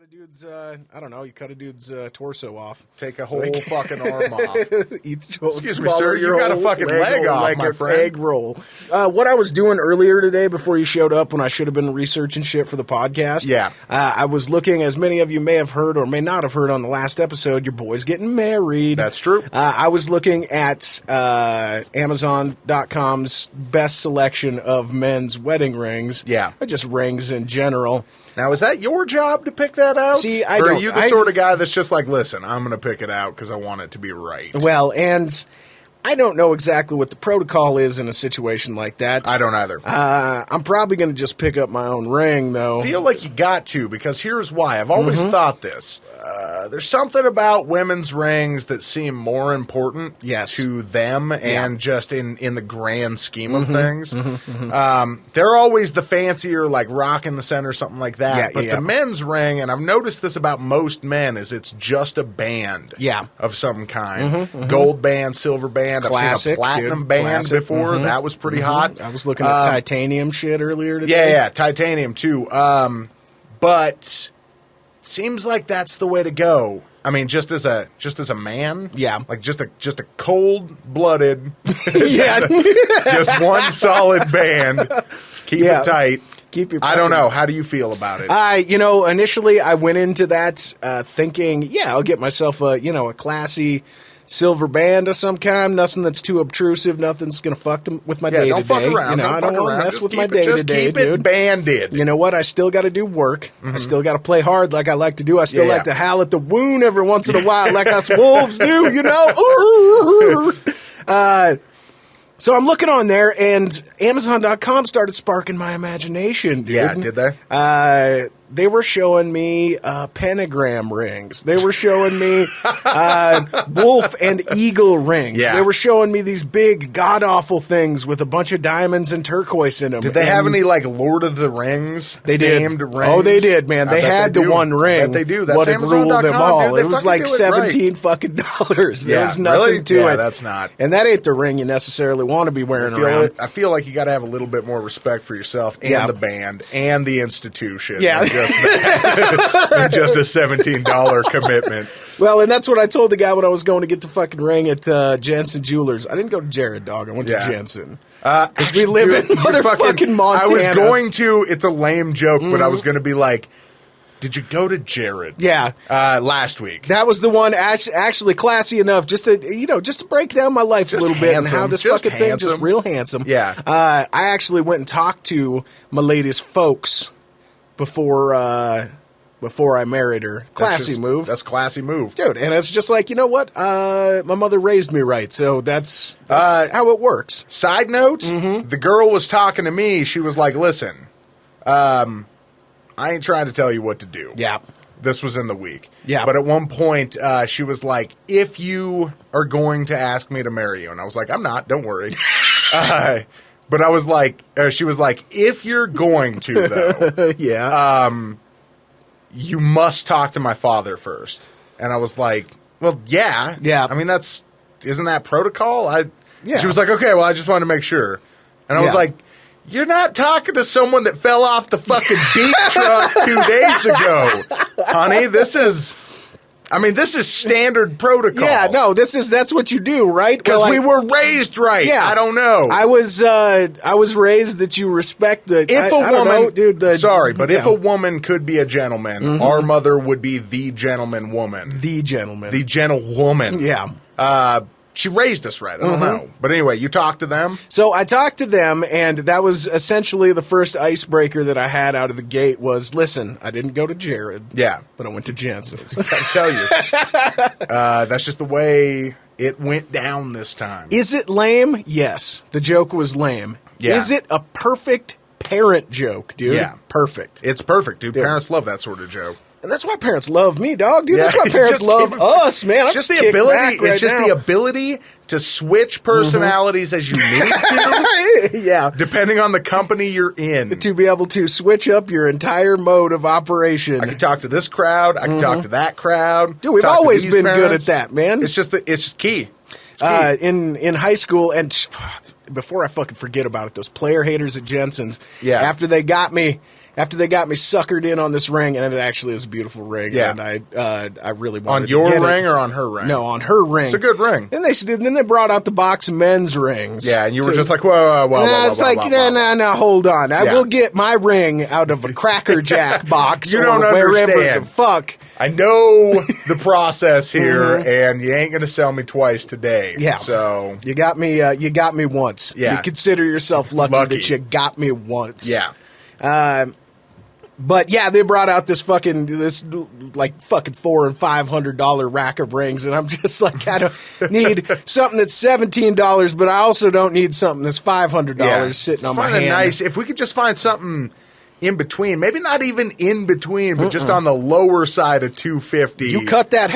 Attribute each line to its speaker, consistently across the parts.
Speaker 1: a dude's, I don't know, you cut a dude's torso off.
Speaker 2: Take a whole fucking arm off.
Speaker 1: Excuse
Speaker 2: me, sir, you got a fucking leg off,
Speaker 1: like
Speaker 2: my
Speaker 1: an
Speaker 2: friend.
Speaker 1: egg roll. What I was doing earlier today before you showed up when I should have been researching shit for the podcast.
Speaker 2: Yeah.
Speaker 1: I was looking, as many of you may have heard or may not have heard on the last episode, your boy's getting married.
Speaker 2: That's true.
Speaker 1: I was looking at Amazon.com's best selection of men's wedding rings.
Speaker 2: Yeah.
Speaker 1: Or just rings in general.
Speaker 2: Now, is that your job to pick that out?
Speaker 1: See, I
Speaker 2: or
Speaker 1: don't.
Speaker 2: Are you the sort of guy that's just like, listen, I'm going to pick it out because I want it to be right?
Speaker 1: Well, and I don't know exactly what the protocol is in a situation like that.
Speaker 2: I don't either.
Speaker 1: I'm probably going to just pick up my own ring, though.
Speaker 2: I feel like you got to, because here's why. I've always thought this. There's something about women's rings that seem more important to them and just in the grand scheme of things. They're always the fancier, like rock in the center, something like that. But the men's ring, and I've noticed this about most men, is it's just a band of some kind. Gold band, silver band.
Speaker 1: Classic,
Speaker 2: I've seen a platinum band before. That was pretty hot.
Speaker 1: I was looking at titanium shit earlier today.
Speaker 2: Yeah, titanium too. But seems like that's the way to go. I mean, just as a man, like just a cold-blooded, just one solid band. Keep it tight.
Speaker 1: Keep your.
Speaker 2: I don't know. How do you feel about it?
Speaker 1: Initially I went into that thinking, I'll get myself a classy silver band of some kind, nothing that's too obtrusive, nothing's gonna fuck with my day to day.
Speaker 2: Don't fuck around.
Speaker 1: I don't want to mess with my day to day, dude.
Speaker 2: Keep it banded.
Speaker 1: You know what? I still got to do work. I still got to play hard like I like to do. I still like to howl at the wound every once in a while, like us wolves do. You know. So I'm looking on there, and Amazon.com started sparking my imagination, dude.
Speaker 2: Yeah, did they?
Speaker 1: They were showing me pentagram rings. They were showing me wolf and eagle rings.
Speaker 2: Yeah.
Speaker 1: They were showing me these big, god-awful things with a bunch of diamonds and turquoise in them.
Speaker 2: Did they have any, like, Lord of the Rings
Speaker 1: they did.
Speaker 2: themed rings?
Speaker 1: Oh, they did, man. They had the one ring.
Speaker 2: I bet they do. That's
Speaker 1: what had ruled them all.
Speaker 2: Dude,
Speaker 1: it was like $17 fucking dollars. There was nothing to it.
Speaker 2: Yeah, that's not.
Speaker 1: And that ain't the ring you necessarily want to be wearing around.
Speaker 2: I feel like you got to have a little bit more respect for yourself and the band and the institution.
Speaker 1: Yeah.
Speaker 2: Than just a $17 commitment.
Speaker 1: Well, and that's what I told the guy when I was going to get the fucking ring at Jensen Jewelers. I didn't go to Jared, dog. I went to Jensen. Because we live in motherfucking Montana.
Speaker 2: I was going to, it's a lame joke, but I was going to be like, did you go to Jared?
Speaker 1: Yeah.
Speaker 2: Last week.
Speaker 1: That was the one actually classy enough just to break down my life a little bit and how this fucking thing just real handsome.
Speaker 2: Yeah.
Speaker 1: I actually went and talked to my lady's folks before I married her. Classy move.
Speaker 2: That's classy move.
Speaker 1: Dude, and it's just like, you know what? My mother raised me right, so that's how it works.
Speaker 2: Side note, the girl was talking to me. She was like, listen, I ain't trying to tell you what to do.
Speaker 1: Yeah.
Speaker 2: This was in the week.
Speaker 1: Yeah.
Speaker 2: But at one point, she was like, if you are going to ask me to marry you, and I was like, I'm not, don't worry. But I was like, she was like, if you're going to, though, you must talk to my father first. And I was like, well, yeah.
Speaker 1: Yeah.
Speaker 2: I mean, isn't that protocol? She was like, okay, well, I just wanted to make sure. And I was like, you're not talking to someone that fell off the fucking beat truck 2 days ago, honey. This is standard protocol.
Speaker 1: Yeah, no, that's what you do, right?
Speaker 2: Because we were raised right. Yeah, I don't know.
Speaker 1: I was raised that you respect the.
Speaker 2: If a woman,
Speaker 1: dude,
Speaker 2: if a woman could be a gentleman, our mother would be the gentleman woman.
Speaker 1: The gentleman.
Speaker 2: The gentlewoman.
Speaker 1: Yeah.
Speaker 2: She raised us right. I don't know. But anyway, you talked to them?
Speaker 1: So I talked to them, and that was essentially the first icebreaker that I had out of the gate was, listen, I didn't go to Jared.
Speaker 2: Yeah.
Speaker 1: But I went to Jensen's.
Speaker 2: I tell you. That's just the way it went down this time.
Speaker 1: Is it lame? Yes. The joke was lame.
Speaker 2: Yeah.
Speaker 1: Is it a perfect parent joke, dude?
Speaker 2: Yeah.
Speaker 1: Perfect.
Speaker 2: It's perfect, dude. Parents love that sort of joke.
Speaker 1: And that's why parents love me, dog. Dude, that's why parents love us, man.
Speaker 2: It's just the ability to switch personalities as you need to.
Speaker 1: Yeah.
Speaker 2: Depending on the company you're in.
Speaker 1: To be able to switch up your entire mode of operation.
Speaker 2: I can talk to this crowd. I can talk to that crowd.
Speaker 1: Dude, we've always been good at that, man.
Speaker 2: It's just key. It's key.
Speaker 1: In high school, and before I fucking forget about it, those player haters at Jensen's, after they got me after they got me suckered in on this ring, and it actually is a beautiful ring.
Speaker 2: Yeah.
Speaker 1: And I really wanted
Speaker 2: On
Speaker 1: to
Speaker 2: your
Speaker 1: get
Speaker 2: ring
Speaker 1: it.
Speaker 2: or on her ring?
Speaker 1: No, on her ring.
Speaker 2: It's a good ring.
Speaker 1: Then they brought out the box of men's rings.
Speaker 2: Yeah, and you were just like, whoa,
Speaker 1: And I was like, no, hold on. I
Speaker 2: Yeah.
Speaker 1: will get my ring out of a Cracker Jack box.
Speaker 2: You
Speaker 1: or
Speaker 2: don't
Speaker 1: wherever
Speaker 2: understand.
Speaker 1: the fuck.
Speaker 2: I know the process here, and you ain't gonna sell me twice today.
Speaker 1: Yeah.
Speaker 2: So
Speaker 1: You got me. You got me once.
Speaker 2: Yeah.
Speaker 1: You consider yourself lucky
Speaker 2: Lucky.
Speaker 1: that you got me once.
Speaker 2: yeah.
Speaker 1: But yeah, they brought out this fucking $400 and $500 rack of rings, and I'm just like, I don't need something that's $17, but I also don't need something that's $500 sitting on my
Speaker 2: Find a
Speaker 1: hand.
Speaker 2: nice. If we could just find something in between, maybe not even in between, but just on the lower side of 250.
Speaker 1: You cut that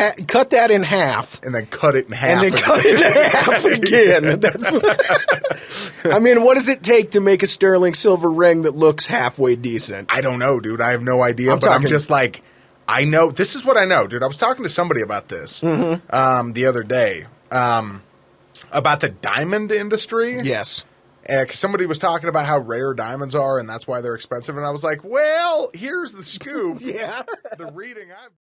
Speaker 1: in half.
Speaker 2: and then cut it in half.
Speaker 1: And then cut it in half again. That's what, I mean, what does it take to make a sterling silver ring that looks halfway decent?
Speaker 2: I don't know, dude. I have no idea. I'm
Speaker 1: talking-
Speaker 2: just like, I know. This is what I know, dude. I was talking to somebody about this the other day about the diamond industry.
Speaker 1: Yes.
Speaker 2: 'Cause somebody was talking about how rare diamonds are, and that's why they're expensive. And I was like, well, here's the scoop.
Speaker 1: Yeah.
Speaker 2: The reading I've